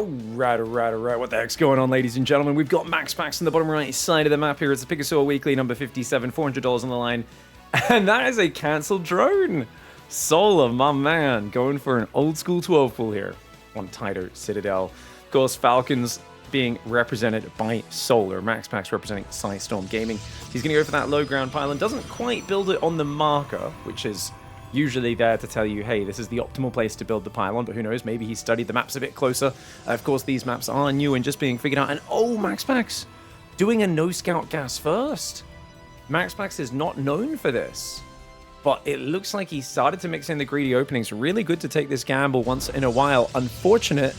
Alright. What the heck's going on, ladies and gentlemen? We've got MAXPAX on the bottom right side of the map here. It's the Pigstarcraft Weekly, number 57, $400 on the line. And that is a cancelled drone. Solar, my man, going for an old school 12 pool here on Tighter Citadel. Of course, Falcons being represented by Solar. MAXPAX representing Storm Gaming. He's going to go for that low ground pylon. Doesn't quite build it on the marker, which is usually there to tell you, hey, this is the optimal place to build the pylon, but who knows, maybe he studied the maps a bit closer. Of course, these maps are new and just being figured out, and oh, MAXPAX doing a no-scout gas first. MAXPAX is not known for this, but it looks like he started to mix in the greedy openings. Really good to take this gamble once in a while. Unfortunate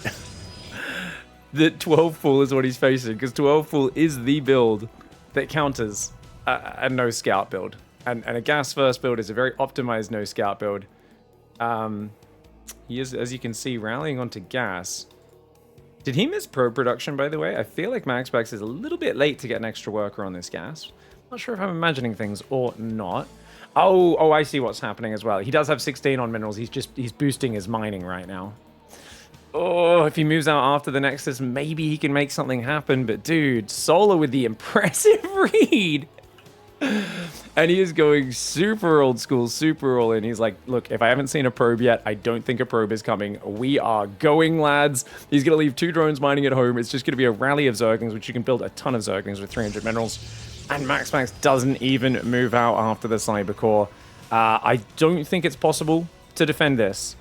that 12 Fool is what he's facing, because 12 Fool is the build that counters a no-scout build. And a gas first build is a very optimized no scout build. He is, as you can see, rallying onto gas. Did he miss probe production, by the way? I feel like MAXPAX is a little bit late to get an extra worker on this gas. Not sure if I'm imagining things or not. Oh, I see what's happening as well. He does have 16 on minerals. He's boosting his mining right now. Oh, if he moves out after the Nexus, maybe he can make something happen. But dude, Solar with the impressive read. And he is going super old school, super all in. He's like, look, if I haven't seen a probe yet, I don't think a probe is coming. We are going, lads. He's going to leave 2 drones mining at home. It's just going to be a rally of Zerglings, which you can build a ton of Zerglings with 300 minerals. And MAXPAX doesn't even move out after the Cyber Core. I don't think it's possible to defend this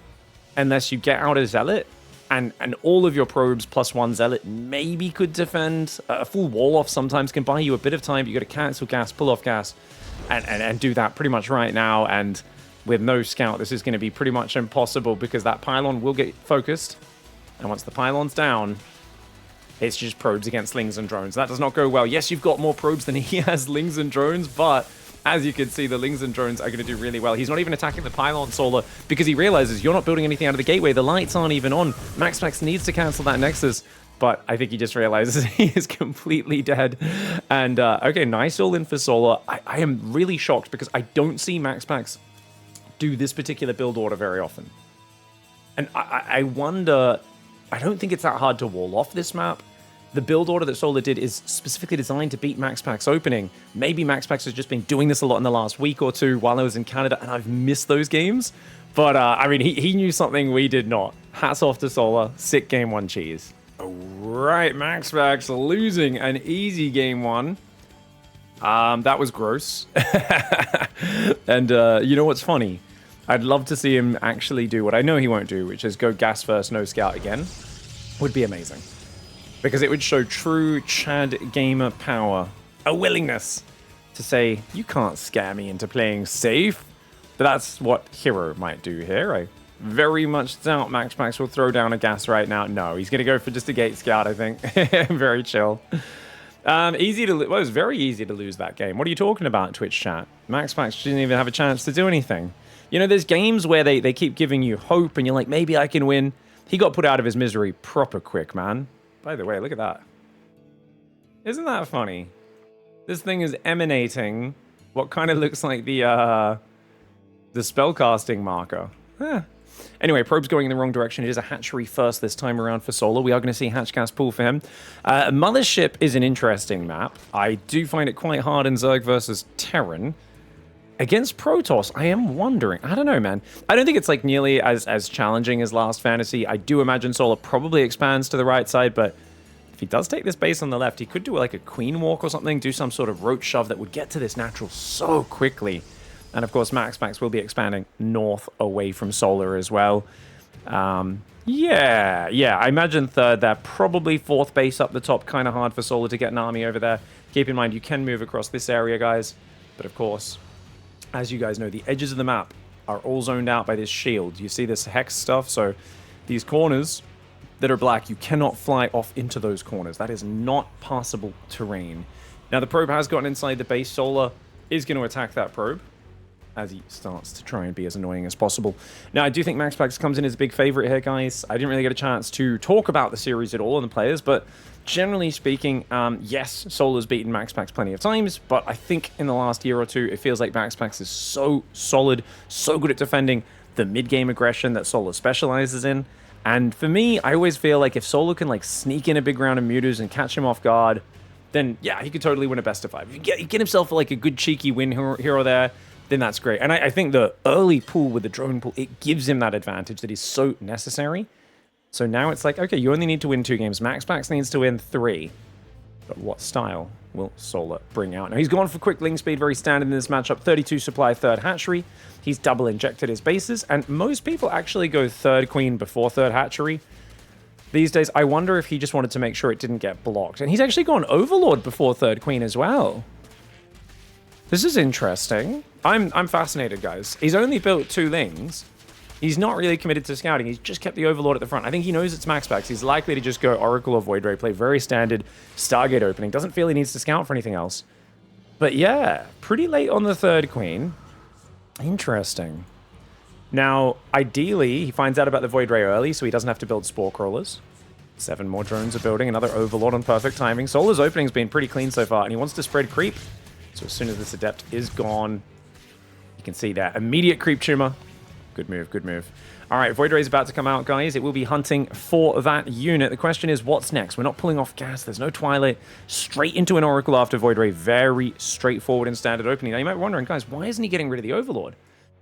unless you get out a Zealot. And all of your probes plus 1 Zealot maybe could defend. A full wall off sometimes can buy you a bit of time. You got to cancel gas, pull off gas, and do that pretty much right now. And with no scout, this is going to be pretty much impossible because that pylon will get focused. And once the pylon's down, it's just probes against lings and drones. That does not go well. Yes, you've got more probes than he has lings and drones, but as you can see, the lings and drones are going to do really well. He's not even attacking the pylon, Solar, because he realizes you're not building anything out of the gateway. The lights aren't even on. MAXPAX needs to cancel that Nexus, but I think he just realizes he is completely dead. And, okay, nice all in for Solar. I am really shocked because I don't see MAXPAX do this particular build order very often. And I wonder, I don't think it's that hard to wall off this map. The build order that Solar did is specifically designed to beat MAXPAX opening. Maybe MAXPAX has just been doing this a lot in the last week or two while I was in Canada, and I've missed those games. But, I mean, he knew something we did not. Hats off to Solar. Sick game 1 cheese. All right, MAXPAX losing an easy game 1. That was gross. And you know what's funny? I'd love to see him actually do what I know he won't do, which is go gas first, no scout again. Would be amazing. Because it would show true Chad gamer power. A willingness to say, you can't scare me into playing safe. But that's what Hero might do here. I very much doubt MAXPAX will throw down a gas right now. No, he's going to go for just a gate scout, I think. Very chill. Well, it was very easy to lose that game. What are you talking about, Twitch chat? MAXPAX didn't even have a chance to do anything. You know, there's games where they keep giving you hope and you're like, maybe I can win. He got put out of his misery proper quick, man. By the way, look at that. Isn't that funny? This thing is emanating what kind of looks like the spellcasting marker. Anyway, probe's going in the wrong direction. It is a hatchery first this time around for Solar. We are going to see hatch gas pool for him. Mothership is an interesting map. I do find it quite hard in Zerg versus Terran. Against Protoss, I am wondering. I don't know, man. I don't think it's like nearly as challenging as Last Fantasy. I do imagine Solar probably expands to the right side, but if he does take this base on the left, he could do like a Queen Walk or something, do some sort of roach shove that would get to this natural so quickly. And of course, MAXPAX will be expanding north away from Solar as well. Yeah, I imagine third there. Probably fourth base up the top. Kind of hard for Solar to get an army over there. Keep in mind, you can move across this area, guys. But of course, as you guys know, the edges of the map are all zoned out by this shield. You see this hex stuff? So these corners that are black, you cannot fly off into those corners. That is not passable terrain. Now, the probe has gotten inside the base. Solar is going to attack that probe as he starts to try and be as annoying as possible. Now, I do think MAXPAX comes in as a big favorite here, guys. I didn't really get a chance to talk about the series at all and the players, but generally speaking, yes, Solar's beaten MAXPAX plenty of times, but I think in the last year or two, it feels like MAXPAX is so solid, so good at defending the mid-game aggression that Solar specializes in, And for me, I always feel like if Solar can like sneak in a big round of mutas and catch him off guard, then yeah, he could totally win a best of 5. If you get himself like a good cheeky win here or there, then that's great. And I think the early pull with the drone pull, it gives him that advantage that is so necessary. So now it's like, okay, you only need to win 2 games. MAXPAX needs to win 3. But what style will Solar bring out? Now, he's gone for quick link speed, very standard in this matchup. 32 supply, 3rd hatchery. He's double injected his bases, and most people actually go 3rd queen before 3rd hatchery. These days, I wonder if he just wanted to make sure it didn't get blocked. And he's actually gone Overlord before 3rd queen as well. This is interesting. I'm fascinated, guys. He's only built 2 lings. He's not really committed to scouting. He's just kept the Overlord at the front. I think he knows it's MAXPAX. He's likely to just go Oracle or Void Ray, play very standard Stargate opening. Doesn't feel he needs to scout for anything else. But yeah, pretty late on the 3rd queen. Interesting. Now, ideally, he finds out about the Void Ray early, so he doesn't have to build Spore Crawlers. 7 more drones are building. Another Overlord on perfect timing. Solar's opening's been pretty clean so far, and he wants to spread creep. So as soon as this Adept is gone, you can see that immediate creep tumor. Good move, good move. All right, Void Ray's about to come out, guys. It will be hunting for that unit. The question is, what's next? We're not pulling off gas. There's no Twilight. Straight into an Oracle after Void Ray. Very straightforward and standard opening. Now, you might be wondering, guys, why isn't he getting rid of the Overlord?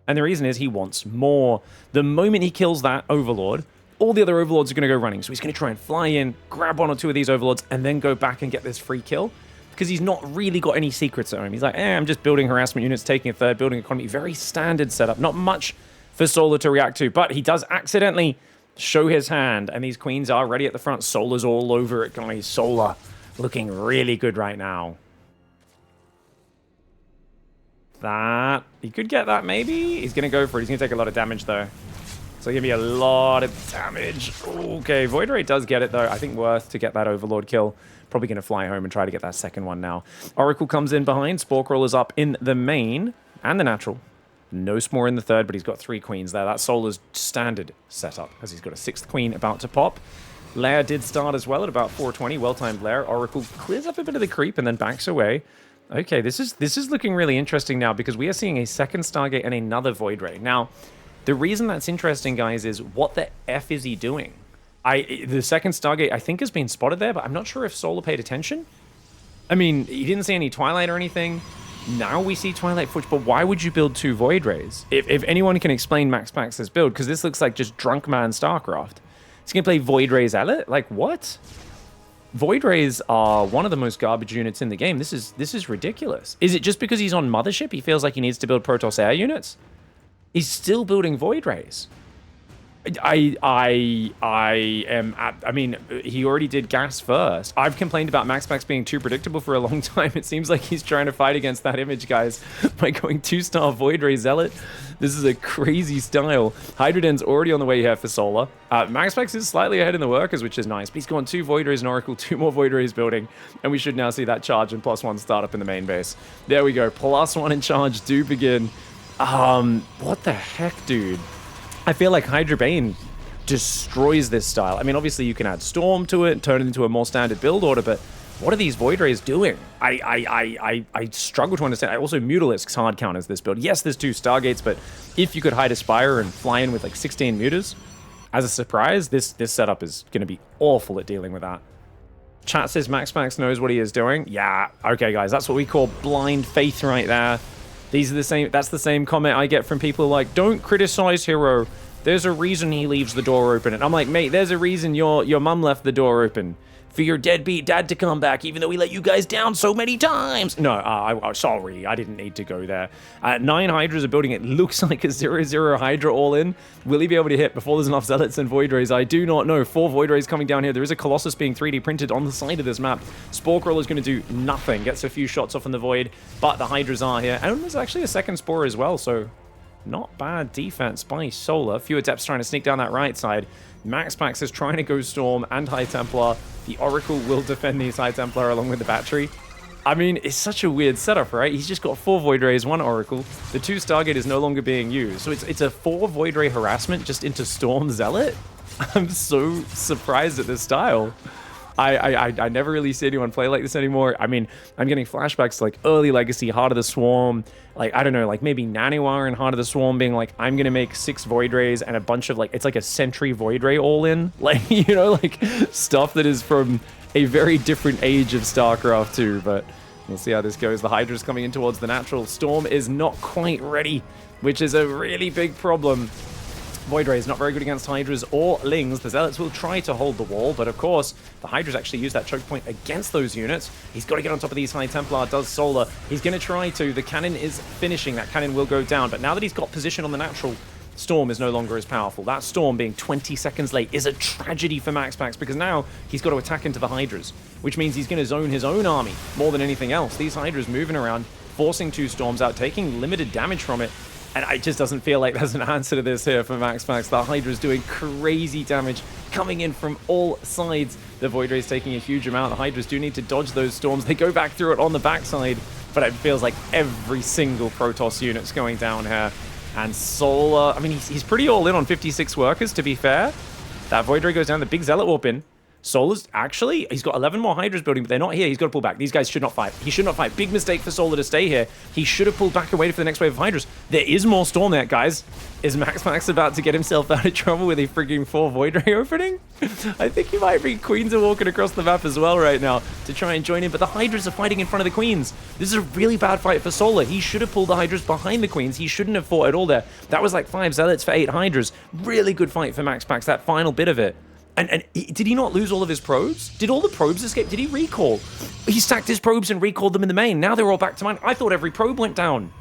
And the reason is he wants more. The moment he kills that Overlord, all the other Overlords are going to go running. So he's going to try and fly in, grab 1 or 2 of these Overlords, and then go back and get this free kill. Because he's not really got any secrets at home. He's like, I'm just building harassment units, taking a 3rd, building economy. Very standard setup. Not much for Solar to react to, but he does accidentally show his hand, and these queens are ready at the front. Solar's all over it, guys. Solar looking really good right now. That, he could get that maybe? He's going to go for it. He's going to take a lot of damage, though. So going to be a lot of damage. Okay, Void Ray does get it, though. I think worth to get that Overlord kill. Probably going to fly home and try to get that 2nd one now. Oracle comes in behind. Spore Crawler's up in the main and the natural. No Spore in the 3rd, but he's got 3 queens there. That's Solar's standard setup, as he's got a 6th queen about to pop. Lair did start as well at about 420. Well-timed Lair. Oracle clears up a bit of the creep and then backs away. Okay, this is looking really interesting now, because we are seeing a 2nd Stargate and another Void Ray. Now, the reason that's interesting, guys, is what the F is he doing? The 2nd Stargate, I think, has been spotted there, but I'm not sure if Solar paid attention. I mean, he didn't see any Twilight or anything. Now we see Twilight footage, but why would you build 2 Void Rays? If anyone can explain MAXPAX's build, because this looks like just drunk man StarCraft. He's going to play Void Ray Zealot? Like, what? Void Rays are one of the most garbage units in the game. This is ridiculous. Is it just because he's on Mothership he feels like he needs to build Protoss Air units? He's still building Void Rays. I mean, he already did gas first. I've complained about MAXPAX being too predictable for a long time. It seems like he's trying to fight against that image, guys, by going 2-star Void Ray Zealot. This is a crazy style. Hydroden's already on the way here for Solar. MAXPAX is slightly ahead in the workers, which is nice, but he's gone 2 Void Rays and Oracle, 2 more Void Rays building, and we should now see that charge and +1 startup in the main base. There we go. +1 in charge do begin. What the heck, dude? I feel like Hydra Bane destroys this style. I mean, obviously you can add Storm to it, turn it into a more standard build order, but what are these Void Rays doing? I struggle to understand. Also, Mutalisk's hard counters this build. Yes, there's 2 Stargates, but if you could hide Aspire and fly in with like 16 Mutas, as a surprise, this setup is going to be awful at dealing with that. Chat says MAXPAX knows what he is doing. Yeah, okay, guys, that's what we call blind faith right there. These are the same. That's the same comment I get from people like, "Don't criticize Hero. There's a reason he leaves the door open." And I'm like, mate, there's a reason your mum left the door open. For your deadbeat dad to come back, even though we let you guys down so many times. No, sorry, I didn't need to go there. 9 Hydras are building. It looks like a 0-0 Hydra all in. Will he be able to hit before there's enough Zealots and Void Rays? I do not know. 4 Void Rays coming down here. There is a Colossus being 3D printed on the side of this map. Spore Crawler is going to do nothing. Gets a few shots off in the Void, but the Hydras are here. And there's actually a 2nd Spore as well, so not bad defense by Solar. Few Adepts trying to sneak down that right side. MAXPAX is trying to go Storm and High Templar. The Oracle will defend these High Templar along with the battery. I mean, it's such a weird setup, right? He's just got 4 Void Rays, 1 Oracle. The 2 Stargate is no longer being used. So it's a 4 Void Ray harassment just into Storm Zealot? I'm so surprised at this style. I never really see anyone play like this anymore. I mean, I'm getting flashbacks to like early Legacy, Heart of the Swarm. Like, I don't know, like maybe Naniwar and Heart of the Swarm being like, I'm going to make 6 Void Rays and a bunch of like, it's like a Sentry Void Ray all in. Like, you know, like stuff that is from a very different age of StarCraft 2. But we'll see how this goes. The Hydra's coming in towards the natural. Storm is not quite ready, which is a really big problem. Void Ray is not very good against Hydras or Lings. The Zealots will try to hold the wall, but of course, the Hydras actually use that choke point against those units. He's got to get on top of these High Templar, does Solar. He's going to try to. The cannon is finishing. That cannon will go down, but now that he's got position on the natural, Storm is no longer as powerful. That Storm being 20 seconds late is a tragedy for MAXPAX because now he's got to attack into the Hydras, which means he's going to zone his own army more than anything else. These Hydras moving around, forcing 2 Storms out, taking limited damage from it. And it just doesn't feel like there's an answer to this here for MAXPAX. The Hydra's doing crazy damage coming in from all sides. The Void Ray's taking a huge amount. The Hydras do need to dodge those Storms. They go back through it on the backside, but it feels like every single Protoss unit's going down here. And Solar, I mean, he's pretty all in on 56 workers, to be fair. That Void Ray goes down, the big Zealot Warp in. Solar's actually, he's got 11 more Hydras building, but they're not here. He's got to pull back. These guys should not fight. He should not fight. Big mistake for Solar to stay here. He should have pulled back and waited for the next wave of Hydras. There is more Storm there, guys. Is MAXPAX about to get himself out of trouble with a frigging 4 Void Ray opening? I think he might be. Queens are walking across the map as well right now to try and join in, but the Hydras are fighting in front of the Queens. This is a really bad fight for Solar. He should have pulled the Hydras behind the Queens. He shouldn't have fought at all there. That was like 5 Zealots for 8 Hydras. Really good fight for MAXPAX, that final bit of it. And did he not lose all of his probes? Did all the probes escape? Did he recall? He stacked his probes and recalled them in the main. Now they're all back to mine. I thought every probe went down.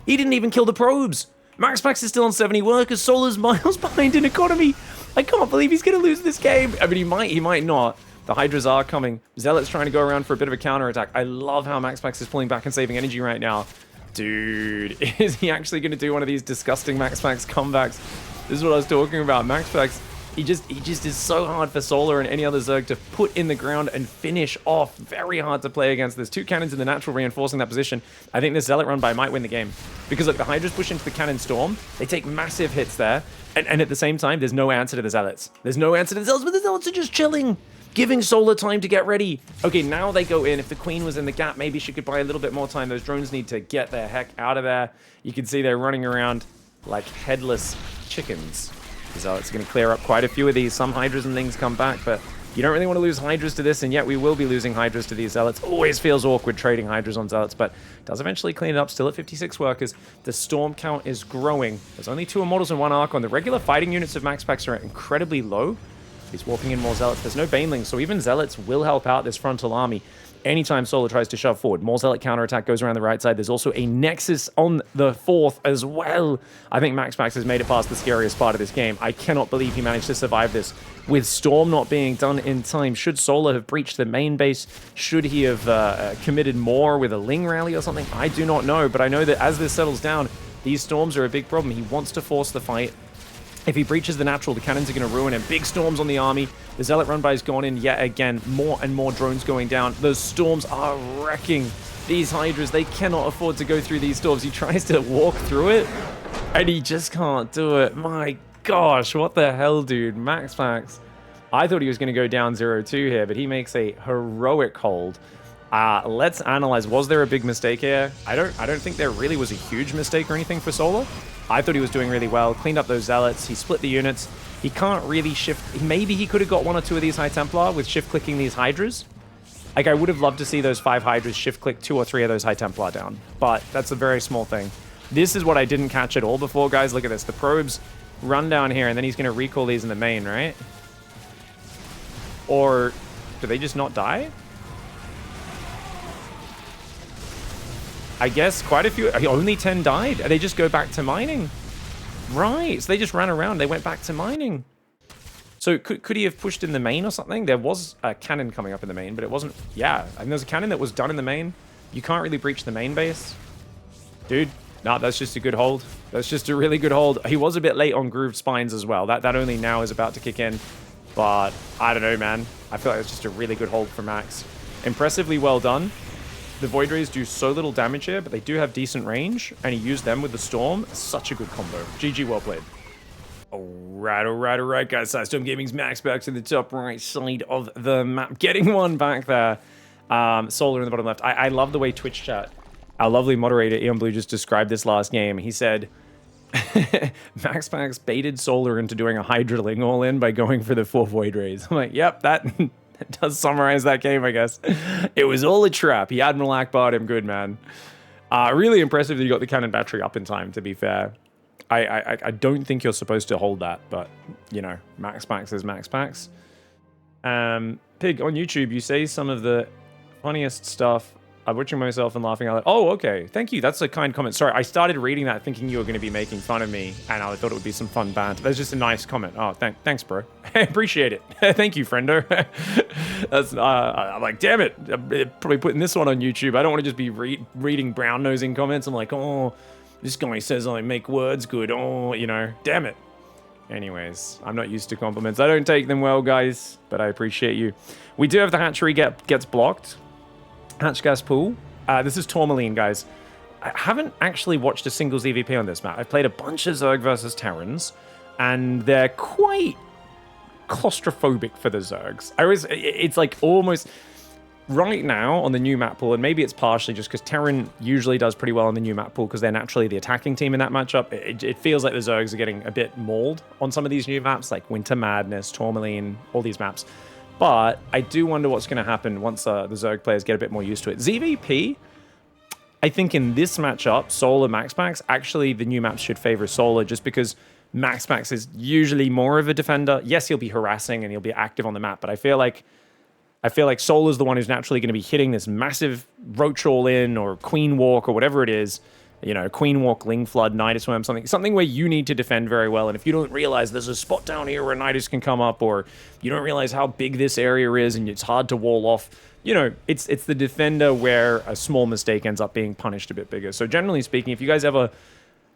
He didn't even kill the probes. MAXPAX is still on 70 workers. Solar's miles behind in economy. I can't believe he's going to lose this game. I mean, he might not. The Hydras are coming. Zealot's trying to go around for a bit of a counterattack. I love how MAXPAX is pulling back and saving energy right now. Dude, is he actually going to do one of these disgusting MAXPAX comebacks? This is what I was talking about. MAXPAX, he just is so hard for Solar and any other Zerg to put in the ground and finish off. Very hard to play against. There's 2 cannons in the natural reinforcing that position. I think this Zealot run by might win the game. Because look, the Hydras push into the cannon storm. They take massive hits there. And at the same time, there's no answer to the Zealots. There's no answer to the Zealots, but the Zealots are just chilling, giving Solar time to get ready. Okay, now they go in. If the Queen was in the gap, maybe she could buy a little bit more time. Those drones need to get the heck out of there. You can see they're running around like headless chickens. So it's going to clear up quite a few of these. Some Hydras and things come back, but you don't really want to lose Hydras to this, and yet we will be losing Hydras to these Zealots. Always feels awkward trading Hydras on Zealots, but does eventually clean it up. Still at 56 workers. The Storm count is growing. There's only 2 Immortals and 1 Archon. The regular fighting units of MAXPAX are incredibly low. He's warping in more Zealots. There's no Banelings, so even Zealots will help out this frontal army anytime Solar tries to shove forward. More Zealot counterattack goes around the right side. There's also a Nexus on the 4th as well. I think MAXPAX has made it past the scariest part of this game. I cannot believe he managed to survive this with Storm not being done in time. Should Solar have breached the main base? Should he have committed more with a Ling rally or something? I do not know, but I know that as this settles down, these Storms are a big problem. He wants to force the fight. If he breaches the natural, the cannons are going to ruin him. Big Storms on the army. The Zealot run by has gone in yet again. More and more drones going down. Those Storms are wrecking these Hydras. They cannot afford to go through these Storms. He tries to walk through it, and he just can't do it. My gosh, what the hell, dude? MAXPAX. I thought he was going to go down 0-2 here, but he makes a heroic hold. Let's analyze. Was there a big mistake here? I don't think there really was a huge mistake or anything for Solar. I thought he was doing really well. Cleaned up those Zealots. He split the units. He can't really shift. Maybe he could have got 1 or 2 of these High Templar with shift-clicking these Hydras. Like, I would have loved to see those 5 Hydras shift-click 2 or 3 of those High Templar down. But that's a very small thing. This is what I didn't catch at all before, guys. Look at this. The probes run down here, and then he's going to recall these in the main, right? Or do they just not die? I guess quite a few. Only 10 died. They just go back to mining. Right. So they just ran around. They went back to mining. So could he have pushed in the main or something? There was a cannon coming up in the main, but it wasn't. Yeah. And there's a cannon that was done in the main. You can't really breach the main base. Dude. No, that's just a good hold. That's just a really good hold. He was a bit late on grooved spines as well. That only now is about to kick in. But I don't know, man. I feel like it's just a really good hold for Max. Impressively well done. The Void Rays do so little damage here, but they do have decent range, and he used them with the Storm. Such a good combo. GG, well played. All right, guys. Sidestorm Gaming's MAXPAX in the top right side of the map. Getting one back there. Solar in the bottom left. I love the way Twitch chat, our lovely moderator, Eon Blue, just described this last game. He said, MAXPAX baited Solar into doing a Hydraling all in by going for the 4 Void Rays. I'm like, yep, that does summarize that game, I guess. It was all a trap. He Admiral Akbar'd him good, man. Really impressive that you got the cannon battery up in time, to be fair. I don't think you're supposed to hold that, but, you know, MAXPAX is MAXPAX. Pig, on YouTube, you say some of the funniest stuff. I'm watching myself and laughing out loud. Oh, okay. Thank you. That's a kind comment. Sorry, I started reading that thinking you were going to be making fun of me, and I thought it would be some fun banter. That's just a nice comment. Oh, thanks, bro. I appreciate it. Thank you, friendo. That's, I'm like, damn it. I'm probably putting this one on YouTube. I don't want to just be reading brown-nosing comments. I'm like, oh, this guy says I make words good. Oh, you know, damn it. Anyways, I'm not used to compliments. I don't take them well, guys, but I appreciate you. We do have the hatchery gets blocked. Hatch gas pool. This is Tourmaline, guys. I haven't actually watched a single ZVP on this map. I've played a bunch of Zerg versus Terrans, and they're quite claustrophobic for the Zergs. It's like almost right now on the new map pool, and maybe it's partially just because Terran usually does pretty well on the new map pool because they're naturally the attacking team in that matchup. It feels like the Zergs are getting a bit mauled on some of these new maps, like Winter Madness, Tourmaline, all these maps. But I do wonder what's going to happen once the Zerg players get a bit more used to it. ZVP, I think in this matchup, Solar MAXPAX, actually the new maps should favor Solar just because MAXPAX is usually more of a defender. Yes, he'll be harassing and he'll be active on the map, but I feel like Solar's the one who's naturally going to be hitting this massive Roach All-In or Queen Walk or whatever it is. You know, Queen Walk, Ling Flood, Nidus Worm, something where you need to defend very well. And if you don't realize there's a spot down here where Nidus can come up, or you don't realize how big this area is and it's hard to wall off, you know, it's the defender where a small mistake ends up being punished a bit bigger. So generally speaking, if you guys ever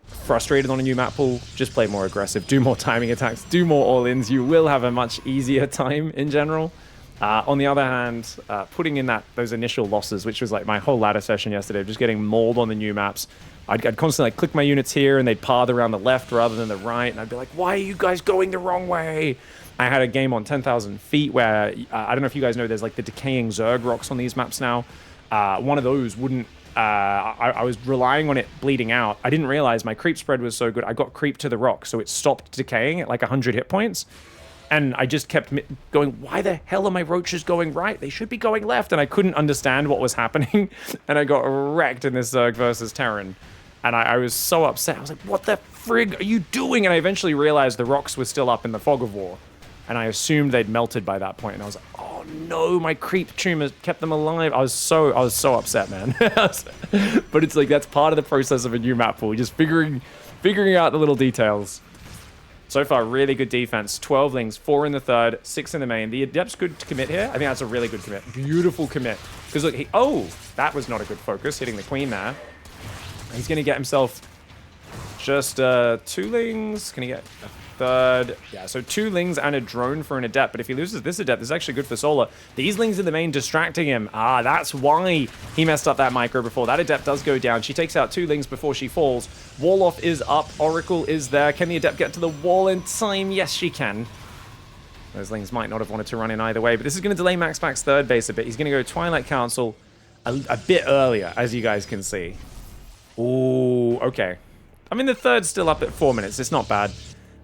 frustrated on a new map pool, just play more aggressive, do more timing attacks, do more all-ins. You will have a much easier time in general. On the other hand, putting in those initial losses, which was like my whole ladder session yesterday, just getting mauled on the new maps. I'd constantly click my units here and they'd path around the left rather than the right. And I'd be like, why are you guys going the wrong way? I had a game on 10,000 feet where, I don't know if you guys know, there's like the decaying Zerg rocks on these maps now. One of those wouldn't, I was relying on it bleeding out. I didn't realize my creep spread was so good. I got creep to the rock, so it stopped decaying at like 100 hit points. And I just kept going, why the hell are my roaches going right? They should be going left. And I couldn't understand what was happening. And I got wrecked in this Zerg versus Terran. And I was so upset. I was like, what the frig are you doing? And I eventually realized the rocks were still up in the fog of war. And I assumed they'd melted by that point. And I was like, oh no, my creep tumors kept them alive. I was so upset, man. But it's like, that's part of the process of a new map pool. Just figuring out the little details. So far, really good defense. 12 lings, 4 in the third, 6 in the main. The Adept's good to commit here. I think that's a really good commit. Beautiful commit. Because look, oh, that was not a good focus, hitting the queen there. He's going to get himself just 2 lings. Can he get a third? Yeah, so 2 lings and a drone for an Adept. But if he loses this Adept, it's actually good for Solar. These lings in the main distracting him. Ah, that's why he messed up that micro before. That Adept does go down. She takes out 2 lings before she falls. Wall-off is up. Oracle is there. Can the Adept get to the wall in time? Yes, she can. Those lings might not have wanted to run in either way, but this is going to delay MAXPAX's third base a bit. He's going to go Twilight Council a bit earlier, as you guys can see. Ooh, okay. I mean, the third's still up at 4 minutes. It's not bad.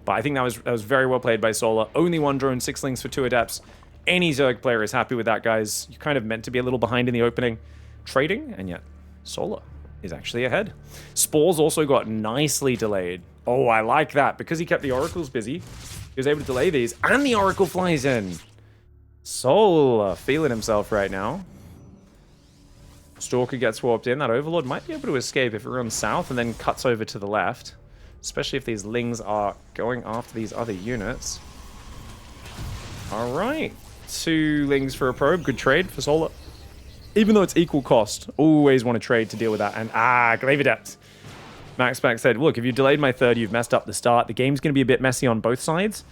But I think that was very well played by Solar. Only 1 drone, 6 lings for 2 Adepts. Any Zerg player is happy with that, guys. You're kind of meant to be a little behind in the opening. Trading, and yet Solar is actually ahead. Spores also got nicely delayed. Oh, I like that. Because he kept the Oracles busy, he was able to delay these. And the Oracle flies in. Solar feeling himself right now. Stalker gets warped in. That Overlord might be able to escape if it runs south and then cuts over to the left. Especially if these lings are going after these other units. Alright. 2 lings for a probe. Good trade for Solar. Even though it's equal cost. Always want to trade to deal with that. And, Glaive Adept. MAXPAX said, look, if you delayed my third, you've messed up the start. The game's going to be a bit messy on both sides.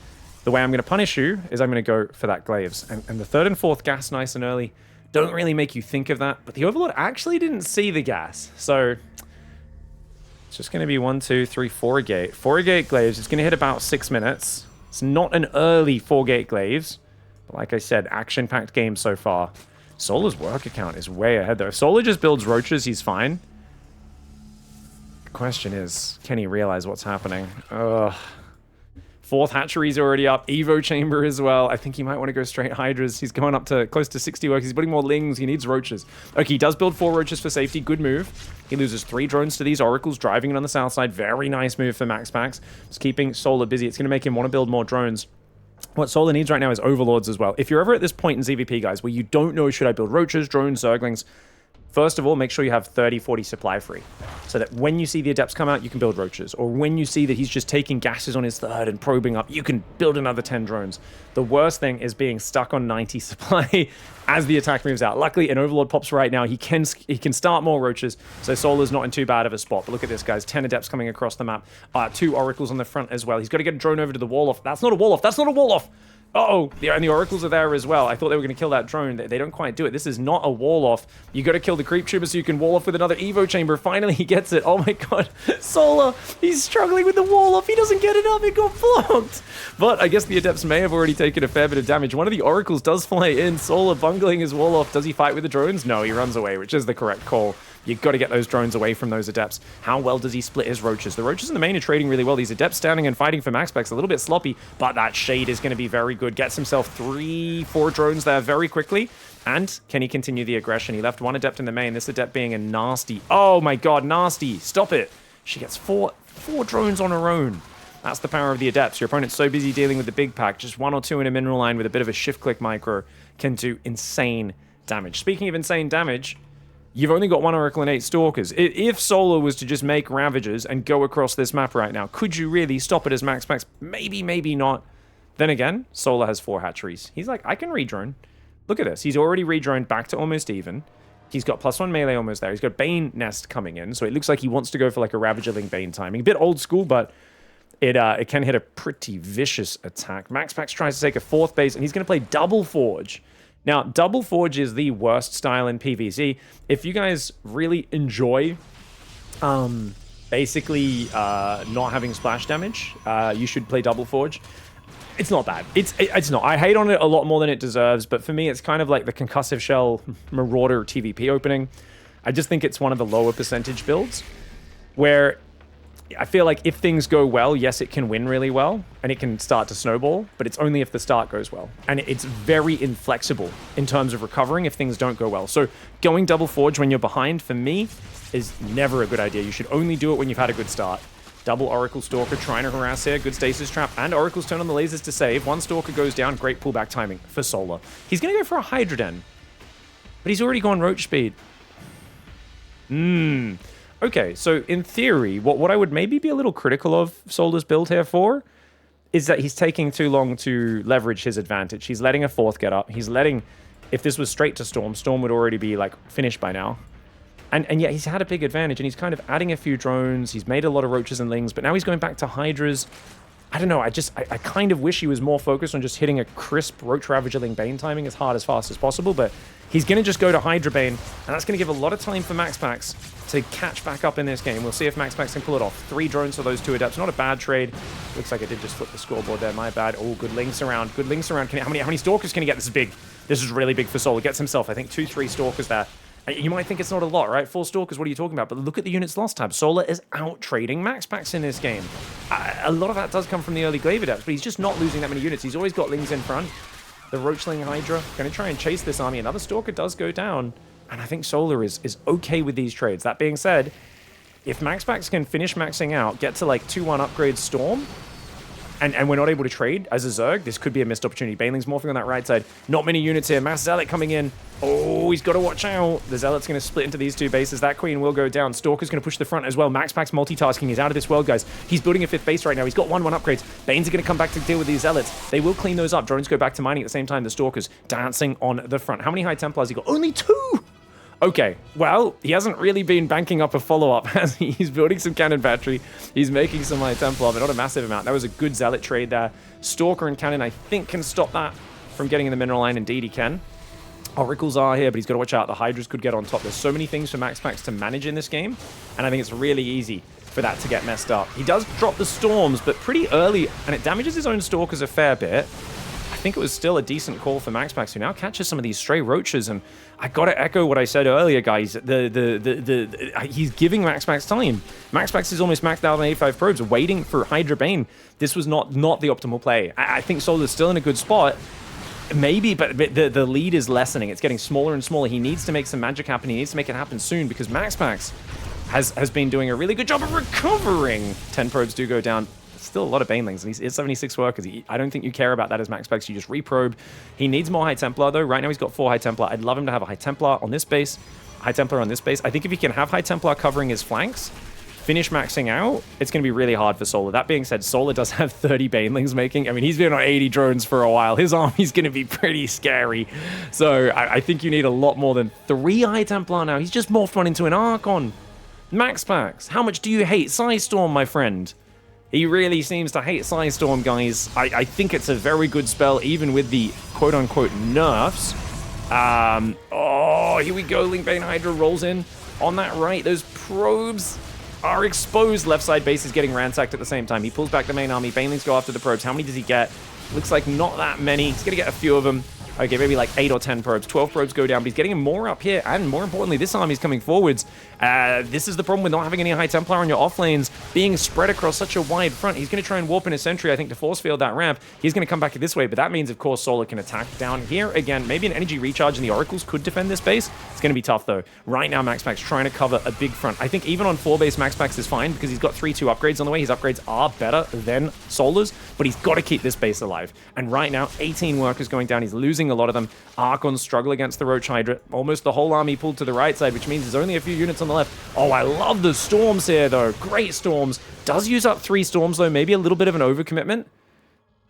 The way I'm going to punish you is I'm going to go for that Glaives. And the third and fourth gas nice and early don't really make you think of that. But the Overlord actually didn't see the gas. So It's just going to be 1, 2, 3, 4 gate. 4 gate glaives. It's going to hit about 6 minutes. It's not an early 4 gate glaives. But like I said, action-packed game so far. Solar's worker count is way ahead, though. If Solar just builds roaches, he's fine. The question is, can he realize what's happening? Ugh. 4th hatchery's already up. Evo chamber as well. I think he might want to go straight hydras. He's going up to close to 60 workers. He's building more lings. He needs roaches. Okay, he does build 4 roaches for safety. Good move. He loses 3 drones to these oracles, driving it on the south side. Very nice move for MAXPAX. Just keeping Solar busy. It's going to make him want to build more drones. What Solar needs right now is overlords as well. If you're ever at this point in ZVP, guys, where you don't know, should I build roaches, drones, zerglings? First of all, make sure you have 30, 40 supply free, so that when you see the adepts come out, you can build roaches. Or when you see that he's just taking gases on his 3rd and probing up, you can build another 10 drones. The worst thing is being stuck on 90 supply as the attack moves out. Luckily, an overlord pops right now. He can start more roaches, so Solar's not in too bad of a spot. But look at this, guys. 10 adepts coming across the map. 2 oracles on the front as well. He's got to get a drone over to the wall off. That's not a wall off. That's not a wall off. Uh-oh, and the oracles are there as well. I thought they were going to kill that drone. They don't quite do it. This is not a wall off. You got to kill the creep trooper so you can wall off with another Evo chamber. Finally, he gets it. Oh my god. Solar, he's struggling with the wall off. He doesn't get it up. It got blocked. But I guess the adepts may have already taken a fair bit of damage. One of the oracles does fly in. Solar bungling his wall off. Does he fight with the drones? No, he runs away, which is the correct call. You've got to get those drones away from those adepts. How well does he split his roaches? The roaches in the main are trading really well. These adepts standing and fighting for MAXPAX a little bit sloppy, but that shade is going to be very good. Gets himself 3, 4 drones there very quickly. And can he continue the aggression? He left 1 adept in the main. This adept being a nasty. Oh my god, nasty. Stop it. She gets 4 drones on her own. That's the power of the adepts. Your opponent's so busy dealing with the big pack. Just 1 or 2 in a mineral line with a bit of a shift-click micro can do insane damage. Speaking of insane damage, you've only got 1 Oracle and 8 Stalkers. If Solar was to just make Ravagers and go across this map right now, could you really stop it as MAXPAX? Maybe, maybe not. Then again, Solar has 4 hatcheries. He's like, I can redrone. Look at this. He's already redroned back to almost even. He's got +1 melee almost there. He's got Bane Nest coming in, so it looks like he wants to go for like a Ravagerling Bane timing. A bit old school, but it can hit a pretty vicious attack. MAXPAX tries to take a 4th base, and he's going to play Double Forge. Now, Double Forge is the worst style in PvZ. If you guys really enjoy basically not having splash damage, you should play Double Forge. It's not bad. It's not. I hate on it a lot more than it deserves, but for me, it's kind of like the Concussive Shell Marauder TVP opening. I just think it's one of the lower percentage builds, where I feel like if things go well, yes, it can win really well, and it can start to snowball, but it's only if the start goes well. And it's very inflexible in terms of recovering if things don't go well. So going Double Forge when you're behind, for me, is never a good idea. You should only do it when you've had a good start. Double Oracle Stalker trying to harass here. Good Stasis Trap, and Oracle's turn on the lasers to save. 1 Stalker goes down. Great pullback timing for Solar. He's going to go for a Hydra Den, but he's already gone Roach Speed. Okay, so in theory, what I would maybe be a little critical of Solar's build here for is that he's taking too long to leverage his advantage. He's letting a 4th get up. He's letting, if this was straight to Storm, Storm would already be like finished by now. And yet he's had a big advantage, and he's kind of adding a few drones. He's made a lot of roaches and lings, but now he's going back to Hydras. I don't know, I kind of wish he was more focused on just hitting a crisp Roach Ravagerling Bane timing as hard as fast as possible, but he's going to just go to Hydra Bane, and that's going to give a lot of time for MAXPAX to catch back up in this game. We'll see if MAXPAX can pull it off. 3 drones for those 2 adepts. Not a bad trade. Looks like I did just flip the scoreboard there. My bad. Oh, good links around. Good links around. How many Stalkers can he get? This is big. This is really big for Solar. Gets himself, I think, 2, 3 Stalkers there. You might think it's not a lot, right? 4 Stalkers, what are you talking about? But look at the units lost tab. Solar is out-trading MAXPAX in this game. A lot of that does come from the early Glaive adepts, but he's just not losing that many units. He's always got lings in front. The Roachling Hydra going to try and chase this army. Another Stalker does go down, and I think Solar is okay with these trades. That being said, if MAXPAX can finish maxing out, get to like 2-1 upgrade Storm, and we're not able to trade as a Zerg, this could be a missed opportunity. Baneling's morphing on that right side. Not many units here. Mass Zealot coming in. Oh, he's got to watch out. The Zealot's going to split into these 2 bases. That Queen will go down. Stalker's going to push the front as well. MAXPAX multitasking. He's out of this world, guys. He's building a 5th base right now. He's got 1-1 upgrades. Banes are going to come back to deal with these Zealots. They will clean those up. Drones go back to mining at the same time. The Stalker's dancing on the front. How many High Templars he got? Only 2! Okay, well, he hasn't really been banking up a follow-up, has he? He's building some cannon battery. He's making some High Templar, but not a massive amount. That was a good Zealot trade there. Stalker and cannon, I think, can stop that from getting in the mineral line. Indeed, he can. Oracles are here, but he's got to watch out. The Hydras could get on top. There's so many things for MAXPAX to manage in this game, and I think it's really easy for that to get messed up. He does drop the storms, but pretty early, and it damages his own stalkers a fair bit. I think it was still a decent call for MAXPAX, who now catches some of these stray roaches, and I gotta echo what I said earlier, guys. He's giving MAXPAX time. MAXPAX is almost maxed out on 85 probes, waiting for Hydra Bane. This was not the optimal play. I think Solar's still in a good spot. Maybe, but the lead is lessening. It's getting smaller and smaller. He needs to make some magic happen. He needs to make it happen soon, because MAXPAX has been doing a really good job of recovering. 10 probes do go down. Still a lot of Banelings, and he's 76 workers. I don't think you care about that as MAXPAX. You just reprobe. He needs more High Templar, though. Right now he's got 4 High Templar. I'd love him to have a High Templar on this base, High Templar on this base. I think if he can have High Templar covering his flanks, finish maxing out, it's going to be really hard for Solar. That being said, Solar does have 30 Banelings making. I mean, he's been on 80 drones for a while. His army's going to be pretty scary. So I think you need a lot more than 3 High Templar now. He's just morphed one into an Archon. MAXPAX, how much do you hate Psystorm, my friend? He really seems to hate Psystorm, guys. I think it's a very good spell, even with the quote-unquote nerfs. Oh, here we go. Linkbane Hydra rolls in on that right. Those probes are exposed. Left side base is getting ransacked at the same time. He pulls back the main army. Banelings go after the probes. How many does he get? Looks like not that many. He's going to get a few of them. Okay, maybe like 8 or 10 probes. 12 probes go down, but he's getting more up here. And more importantly, this army's coming forwards. This is the problem with not having any High Templar on your off lanes, being spread across such a wide front. He's going to try and warp in a sentry, I think, to force field that ramp. He's going to come back this way, but that means, of course, Solar can attack down here. Again, maybe an energy recharge and the Oracles could defend this base. It's going to be tough, though. Right now, MAXPAX trying to cover a big front. I think even on 4 base, MAXPAX is fine because he's got 3-2 upgrades on the way. His upgrades are better than Solar's, but he's got to keep this base alive. And right now, 18 workers going down. He's losing a lot of them. Archons struggle against the Roach Hydra. Almost the whole army pulled to the right side, which means there's only a few units on the left. Oh, I love the storms here, though. Great storms. Does use up 3 storms, though. Maybe a little bit of an overcommitment.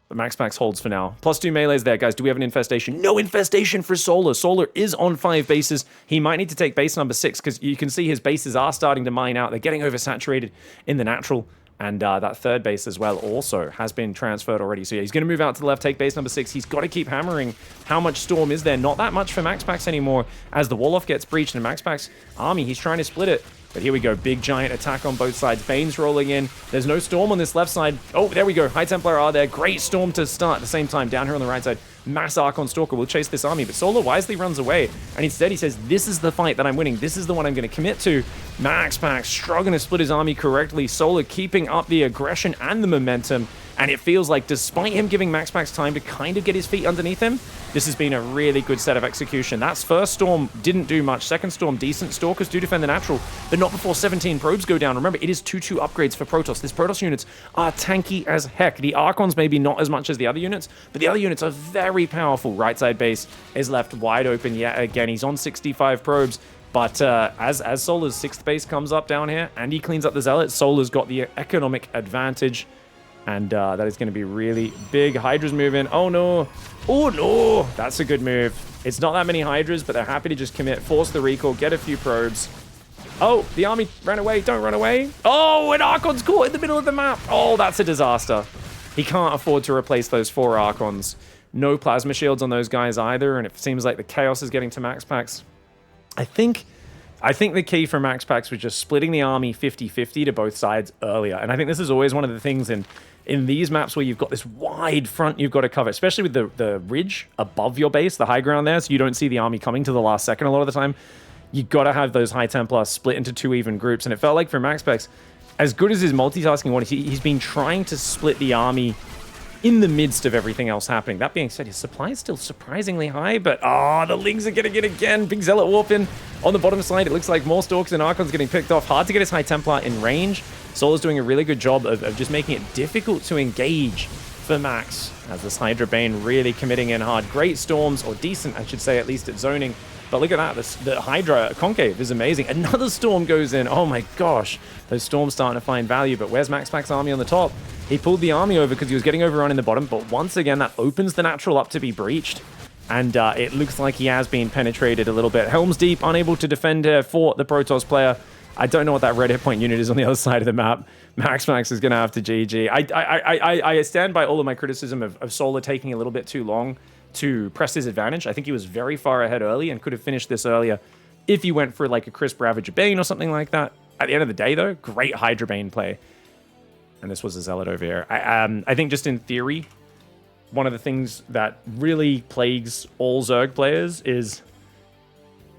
But MAXPAX holds for now. +2 melees there, guys. Do we have an infestation? No infestation for Solar. Solar is on 5 bases. He might need to take base number 6, because you can see his bases are starting to mine out. They're getting oversaturated in the natural. And that 3rd base as well also has been transferred already. So yeah, he's going to move out to the left, take base number 6. He's got to keep hammering. How much storm is there? Not that much for MAXPAX anymore as the wall-off gets breached. And MAXPAX army, he's trying to split it. But here we go. Big giant attack on both sides. Bane's rolling in. There's no storm on this left side. Oh, there we go. High Templar are there. Great storm to start at the same time. Down here on the right side, mass Archon Stalker will chase this army. But Solar wisely runs away. And instead he says, this is the fight that I'm winning. This is the one I'm going to commit to. MAXPAX struggling to split his army correctly. Solar keeping up the aggression and the momentum. And it feels like, despite him giving MAXPAX time to kind of get his feet underneath him, this has been a really good set of execution. That's first storm didn't do much. Second storm, decent. Stalkers do defend the natural, but not before 17 probes go down. Remember, it is 2-2 upgrades for Protoss. These Protoss units are tanky as heck. The Archons maybe not as much as the other units, but the other units are very powerful. Right side base is left wide open yet again. He's on 65 probes. But as Solar's 6th base comes up down here, and he cleans up the Zealots, Solar's got the economic advantage. And that is going to be really big. Hydra's moving. Oh, no. Oh, no. That's a good move. It's not that many Hydras, but they're happy to just commit, force the recall, get a few probes. Oh, the army ran away. Don't run away. Oh, and Archon's caught in the middle of the map. Oh, that's a disaster. He can't afford to replace those 4 Archons. No plasma shields on those guys either, and it seems like the chaos is getting to MAXPAX. I think the key for MAXPAX was just splitting the army 50-50 to both sides earlier. And I think this is always one of the things in these maps where you've got this wide front you've got to cover, especially with the ridge above your base, the high ground there, so you don't see the army coming to the last second a lot of the time. You got to have those High Templars split into 2 even groups. And it felt like for MAXPAX, as good as his multitasking was, he's been trying to split the army in the midst of everything else happening. That being said, his supply is still surprisingly high, but the Lings are getting it again. Big Zealot warp in on the bottom side. It looks like more Stalkers and Archons getting picked off. Hard to get his High Templar in range. Solar's doing a really good job of just making it difficult to engage for Max, as this Hydra Bane really committing in hard. Great storms, or decent, I should say, at least at zoning. But look at that, the Hydra Concave is amazing. Another storm goes in. Oh my gosh, those storms starting to find value. But where's MAXPAX army on the top? He pulled the army over because he was getting overrun in the bottom. But once again, that opens the natural up to be breached. And it looks like he has been penetrated a little bit. Helm's Deep, unable to defend for the Protoss player. I don't know what that red hit point unit is on the other side of the map. MAXPAX is going to have to GG. I stand by all of my criticism of Solar taking a little bit too long to press his advantage. I think he was very far ahead early and could have finished this earlier if he went for like a crisp Ravager Bane or something like that. At the end of the day, though, great Hydra Bane play. And this was a Zealot over here. I think just in theory, one of the things that really plagues all Zerg players is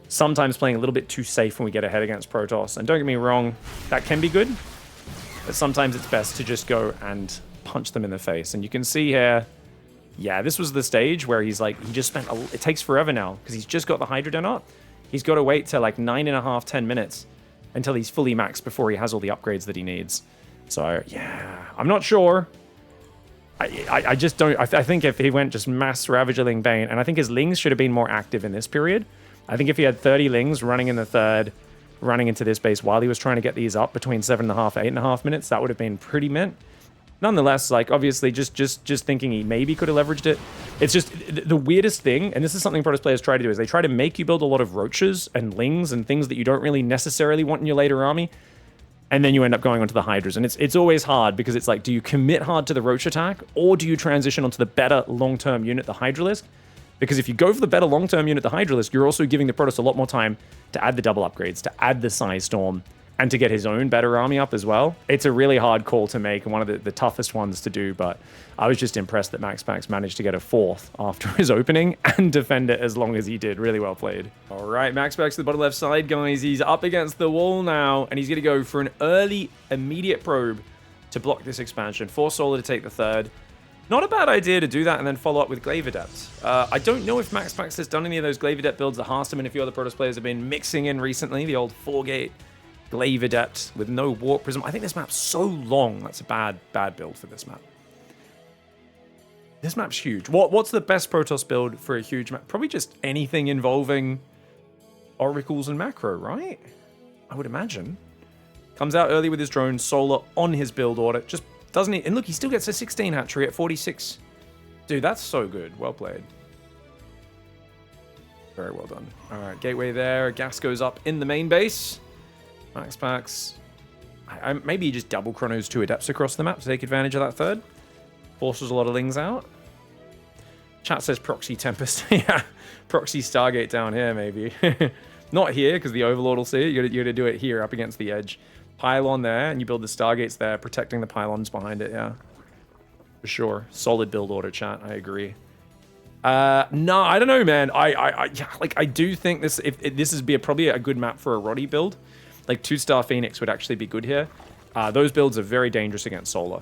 sometimes playing a little bit too safe when we get ahead against Protoss. And don't get me wrong, that can be good. But sometimes it's best to just go and punch them in the face. And you can see here, yeah, this was the stage where he's like, he just spent, it takes forever now because he's just got the Hydra done up. He's got to wait till like 9.5, 10 minutes until he's fully maxed before he has all the upgrades that he needs. So, yeah, I'm not sure. I just don't... I think if he went just mass Ravagerling Bane, and I think his Lings should have been more active in this period. I think if he had 30 Lings running in the third, running into this base while he was trying to get these up between 7.5 and 8.5 minutes, that would have been pretty mint. Nonetheless, like, obviously, just thinking he maybe could have leveraged it. It's just the weirdest thing, and this is something Protoss players try to do, is they try to make you build a lot of Roaches and Lings and things that you don't really necessarily want in your later army. And then you end up going onto the Hydras. And it's always hard because it's like, do you commit hard to the Roach attack or do you transition onto the better long-term unit, the Hydralisk? Because if you go for the better long-term unit, the Hydralisk, you're also giving the Protoss a lot more time to add the double upgrades, to add the Size Storm, and to get his own better army up as well. It's a really hard call to make and one of the toughest ones to do, but I was just impressed that MAXPAX managed to get a 4th after his opening and defend it as long as he did. Really well played. All right, MAXPAX to the bottom left side, guys. He's up against the wall now, and he's going to go for an early, immediate probe to block this expansion. Force Solar to take the third. Not a bad idea to do that and then follow up with Glaive Adept. I don't know if MAXPAX has done any of those Glaive Adept builds that Harstam and a few other Protoss players have been mixing in recently. The old 4-gate Glaive Adept with no Warp Prism. I think this map's so long. That's a bad build for this map. This map's huge. What's the best Protoss build for a huge map? Probably just anything involving oracles and macro, right? I would imagine. Comes out early with his drone, Solar on his build order. Just doesn't he? And look, he still gets a 16 hatchery at 46. Dude, that's so good. Well played. Very well done. All right, gateway there. Gas goes up in the main base. MAXPAX. Maybe he just double chronos 2 adepts across the map to take advantage of that third. Forces a lot of Lings out. Chat says Proxy Tempest. Yeah, Proxy Stargate down here, maybe. Not here, because the Overlord will see it. You gotta do it here, up against the edge. Pylon there, and you build the Stargates there, protecting the pylons behind it, yeah. For sure. Solid build order, chat. I agree. No, I don't know, man. I do think this, if this is probably a good map for a Roddy build. Like 2-star Phoenix would actually be good here. Those builds are very dangerous against Solar.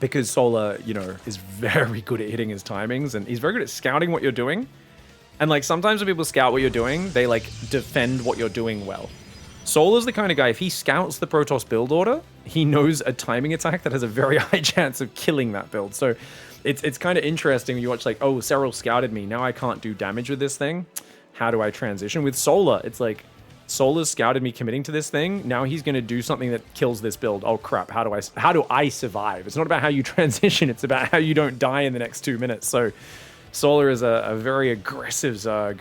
Because Solar, you know, is very good at hitting his timings, and he's very good at scouting what you're doing. And like sometimes when people scout what you're doing, they like defend what you're doing well. Solar's the kind of guy, if he scouts the Protoss build order, he knows a timing attack that has a very high chance of killing that build. So it's kind of interesting when you watch like, oh, Serral scouted me, now I can't do damage with this thing. How do I transition? With Solar, it's like, Solar's scouted me committing to this thing. Now he's going to do something that kills this build. Oh crap, how do I survive? It's not about how you transition, it's about how you don't die in the next 2 minutes. So Solar is a very aggressive Zerg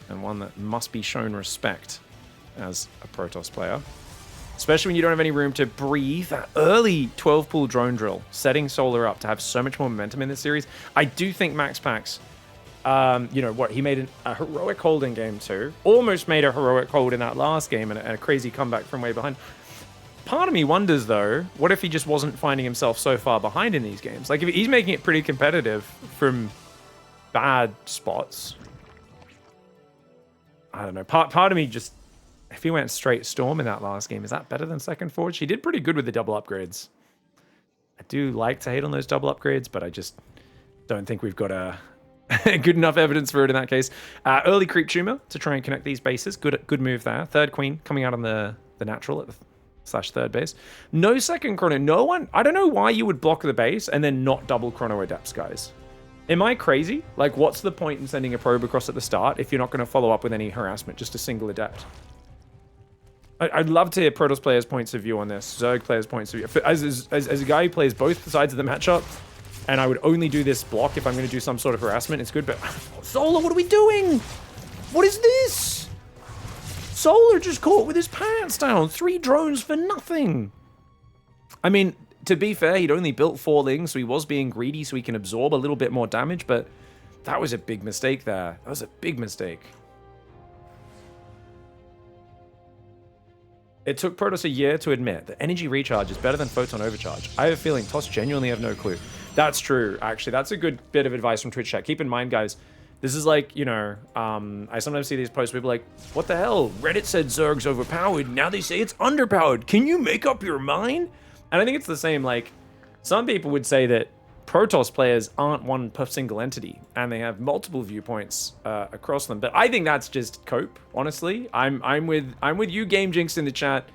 and one that must be shown respect as a Protoss player. Especially when you don't have any room to breathe. That early 12-pool drone drill, setting Solar up to have so much more momentum in this series. I do think MAXPAX, you know what, he made a heroic hold in game 2. Almost made a heroic hold in that last game and a crazy comeback from way behind. Part of me wonders, though, what if he just wasn't finding himself so far behind in these games? Like, if he's making it pretty competitive from bad spots. I don't know. Part of me just... If he went straight Storm in that last game, is that better than Second Forge? He did pretty good with the double upgrades. I do like to hate on those double upgrades, but I just don't think we've got a... good enough evidence for it in that case. Early Creep Tumor to try and connect these bases. Good move there. Third Queen coming out on the natural at the /3 base. No second chrono. No one... I don't know why you would block the base and then not double chrono adepts, guys. Am I crazy? Like, what's the point in sending a probe across at the start if you're not going to follow up with any harassment? Just a single adept. I'd love to hear Protoss players' points of view on this. Zerg players' points of view. As a guy who plays both sides of the matchup, and I would only do this block if I'm going to do some sort of harassment, it's good, but... Solar, what are we doing? What is this? Solar just caught with his pants down. 3 drones for nothing. I mean, to be fair, he'd only built 4 Lings, so he was being greedy so he can absorb a little bit more damage, but that was a big mistake there. That was a big mistake. It took Protoss a year to admit that energy recharge is better than photon overcharge. I have a feeling Toss genuinely have no clue. That's true, actually. That's a good bit of advice from Twitch chat. Keep in mind, guys, this is like, you know, I sometimes see these posts where people are like, what the hell? Reddit said Zerg's overpowered. Now they say it's underpowered. Can you make up your mind? And I think it's the same. Like, some people would say that Protoss players aren't one single entity, and they have multiple viewpoints across them. But I think that's just cope. Honestly, I'm with you, Game Jinx, in the chat.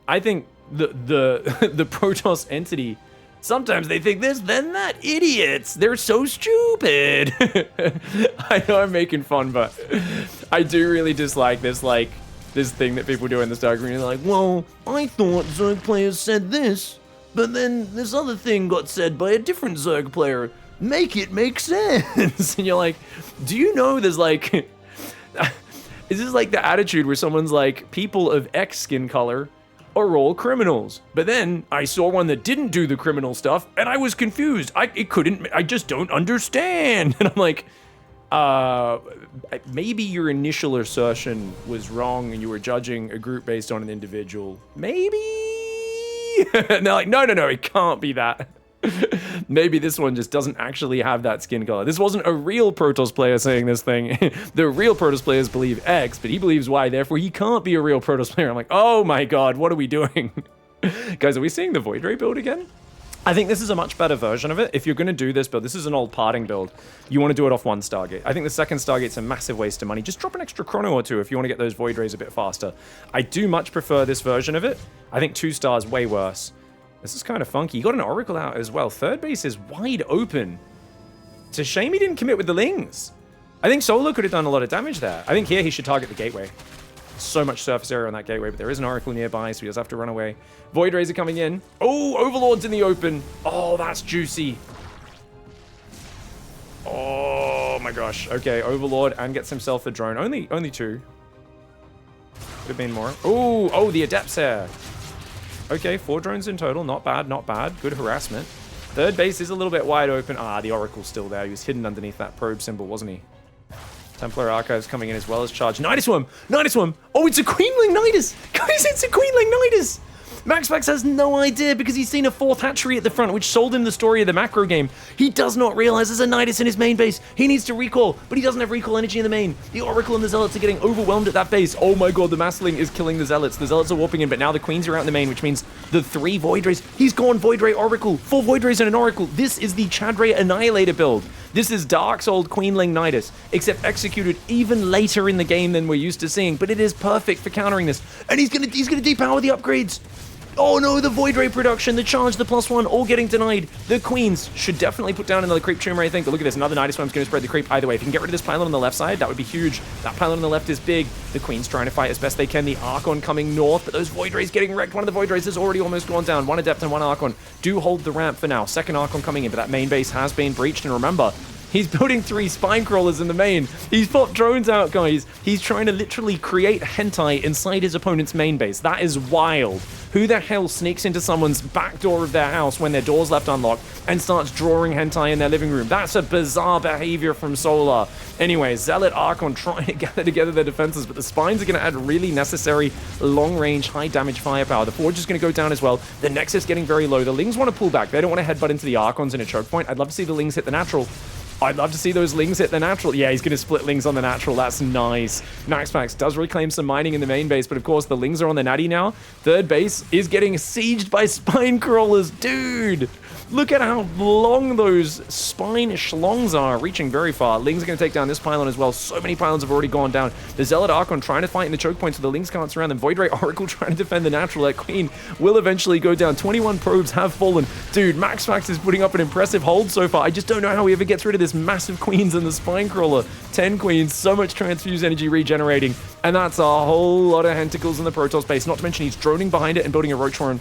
I think the the Protoss entity, sometimes they think this, then that. Idiots. They're so stupid. I know I'm making fun, but I do really dislike this this thing that people do in the Star community. They're like, well, I thought Zerg players said this, but then this other thing got said by a different Zerg player. Make it make sense. And you're like, do you know there's like... Is this like the attitude where someone's like, people of X skin color are all criminals. But then I saw one that didn't do the criminal stuff, and I was confused. I just don't understand. And I'm like, maybe your initial assertion was wrong and you were judging a group based on an individual. Maybe? And they're like, no, it can't be that. Maybe this one just doesn't actually have that skin color. This wasn't a real Protoss player saying this thing. The real Protoss players believe X, but he believes Y, therefore he can't be a real Protoss player. I'm like, oh my god, what are we doing? Guys, are we seeing the Void Ray build again? I think this is a much better version of it. If you're going to do this build, this is an old parting build. You want to do it off one Stargate. I think the second Stargate's a massive waste of money. Just drop an extra chrono or two if you want to get those Void Rays a bit faster. I do much prefer this version of it. I think 2 stars way worse. This is kind of funky. You got an Oracle out as well. Third base is wide open. It's a shame he didn't commit with the Lings. I think Solo could have done a lot of damage there. I think here he should target the gateway. So much surface area on that gateway, but there is an Oracle nearby, so he does have to run away. Void Rays are coming in. Oh, Overlord's in the open. Oh, that's juicy. Oh my gosh. Okay, Overlord and gets himself a drone. Only 2. Could have been more. Oh, the Adept's here. Okay, 4 drones in total. Not bad, not bad. Good harassment. Third base is a little bit wide open. Ah, the Oracle's still there. He was hidden underneath that probe symbol, wasn't he? Templar Archives coming in as well as charge. Nidus Worm! Nidus Worm! Oh, it's a Queenling Nidus! Guys, it's a Queenling Nidus! MAXPAX has no idea because he's seen a 4th hatchery at the front, which sold him the story of the macro game. He does not realize there's a Nidus in his main base. He needs to recall, but he doesn't have recall energy in the main. The Oracle and the Zealots are getting overwhelmed at that base. Oh my god, the Massling is killing the Zealots. The Zealots are warping in, but now the Queens are out in the main, which means the 3 Void Rays. He's gone Void Ray Oracle. 4 Void Rays and an Oracle. This is the Chadray Annihilator build. This is Dark's old Queenling Nidus, except executed even later in the game than we're used to seeing, but it is perfect for countering this. And he's gonna depower the upgrades. Oh no, the Void Ray production, the charge, the +1, all getting denied. The Queens should definitely put down another creep tumor, I think. But look at this, another Nidus Worm's going to spread the creep either way. If you can get rid of this pylon on the left side, that would be huge. That pylon on the left is big. The Queen's trying to fight as best they can. The Archon coming north, but those Void Rays getting wrecked. One of the Void Rays has already almost gone down. 1 Adept and 1 Archon do hold the ramp for now. Second Archon coming in, but that main base has been breached. And remember, he's building 3 spine crawlers in the main. He's popped drones out, guys. He's trying to literally create hentai inside his opponent's main base. That is wild. Who the hell sneaks into someone's back door of their house when their door's left unlocked and starts drawing hentai in their living room? That's a bizarre behavior from Solar. Anyway, Zealot Archon trying to gather together their defenses, but the spines are going to add really necessary long-range, high-damage firepower. The Forge is going to go down as well. The Nexus getting very low. The Lings want to pull back. They don't want to headbutt into the Archons in a choke point. I'd love to see the Lings hit the natural. I'd love to see those Lings hit the natural. Yeah, he's going to split Lings on the natural. That's nice. MAXPAX does reclaim some mining in the main base, but of course the Lings are on the natty now. Third base is getting sieged by spine crawlers. Dude, look at how long those spine schlongs are, reaching very far. Lings are going to take down this pylon as well. So many pylons have already gone down. The Zealot Archon trying to fight in the choke point so the Lings can't surround them. Void Ray Oracle trying to defend the natural. That Queen will eventually go down. 21 probes have fallen. Dude, MAXPAX is putting up an impressive hold so far. I just don't know how he ever gets rid of this massive Queens and the spine crawler. 10 Queens, so much transfuse energy regenerating, and that's a whole lot of Hentacles in the Protoss base. Not to mention he's droning behind it and building a Roach Warren,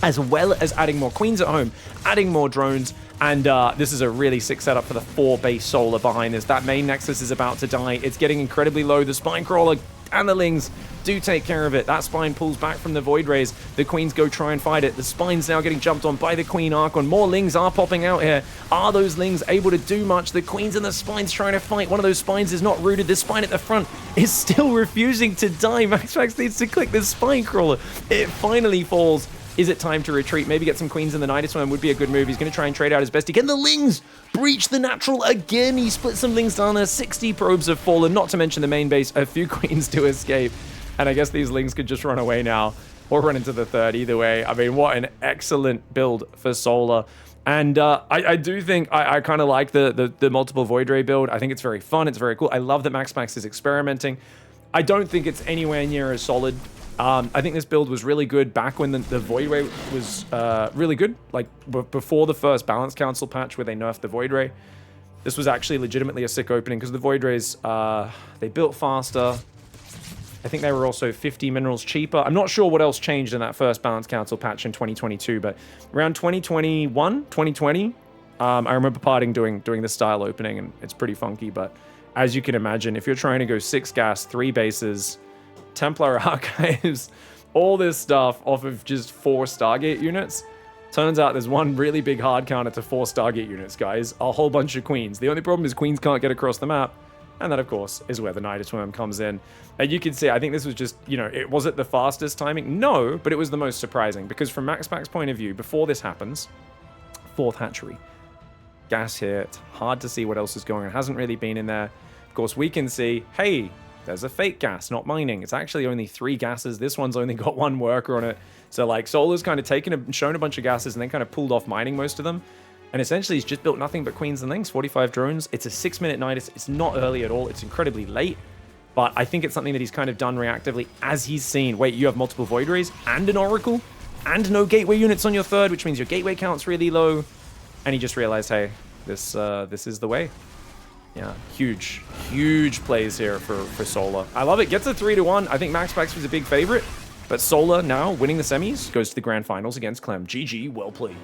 as well as adding more Queens at home, adding more drones, and this is a really sick setup for the 4 base Solar behind this. That main Nexus is about to die. It's getting incredibly low. The spine crawler and the Lings do take care of it. That Spine pulls back from the Void Rays. The Queens go try and fight it. The Spine's now getting jumped on by the Queen Archon. More Lings are popping out here. Are those Lings able to do much? The Queens and the Spine's trying to fight. One of those Spines is not rooted. The Spine at the front is still refusing to die. MAXPAX needs to click this Spine Crawler. It finally falls. Is it time to retreat? Maybe get some Queens in the Nidus Worm would be a good move. He's going to try and trade out his best. Again, the Lings breach the natural again. He split some Lings down there. 60 probes have fallen, not to mention the main base. A few Queens to escape. And I guess these Lings could just run away now or run into the third. Either way, I mean, what an excellent build for Solar. And I do think I kind of like the multiple Void Ray build. I think it's very fun. It's very cool. I love that MAXPAX is experimenting. I don't think it's anywhere near as solid. I think this build was really good back when the Void Ray was really good, like before the first Balance Council patch where they nerfed the Void Ray. This was actually legitimately a sick opening because the Void Rays, they built faster. I think they were also 50 minerals cheaper. I'm not sure what else changed in that first Balance Council patch in 2022, but around 2021, 2020, I remember partying doing this style opening, and it's pretty funky, but as you can imagine, if you're trying to go 6 gas, 3 bases, Templar Archives, all this stuff off of just 4 Stargate units. Turns out there's one really big hard counter to 4 Stargate units, guys. A whole bunch of Queens. The only problem is Queens can't get across the map. And that, of course, is where the Nidus Worm comes in. And you can see, I think this was just, you know, was it the fastest timing? No, but it was the most surprising. Because from MAXPAX's point of view, before this happens, 4th hatchery. Gas here. It's hard to see what else is going on. It hasn't really been in there. Of course, we can see, hey, there's a fake gas, not mining. It's actually only 3 gases. This one's only got 1 worker on it. So, like, Solar's kind of shown a bunch of gases and then kind of pulled off mining most of them. And essentially, he's just built nothing but Queens and Lings, 45 drones. It's a 6-minute Nidus. It's not early at all. It's incredibly late. But I think it's something that he's kind of done reactively as he's seen. Wait, you have multiple Void Rays and an Oracle and no Gateway units on your third, which means your Gateway count's really low. And he just realized, hey, this is the way. Yeah, huge plays here for Solar. I love it. Gets a 3-1. I think MAXPAX was a big favorite. But Solar now winning the semis goes to the grand finals against Clem. GG, well played.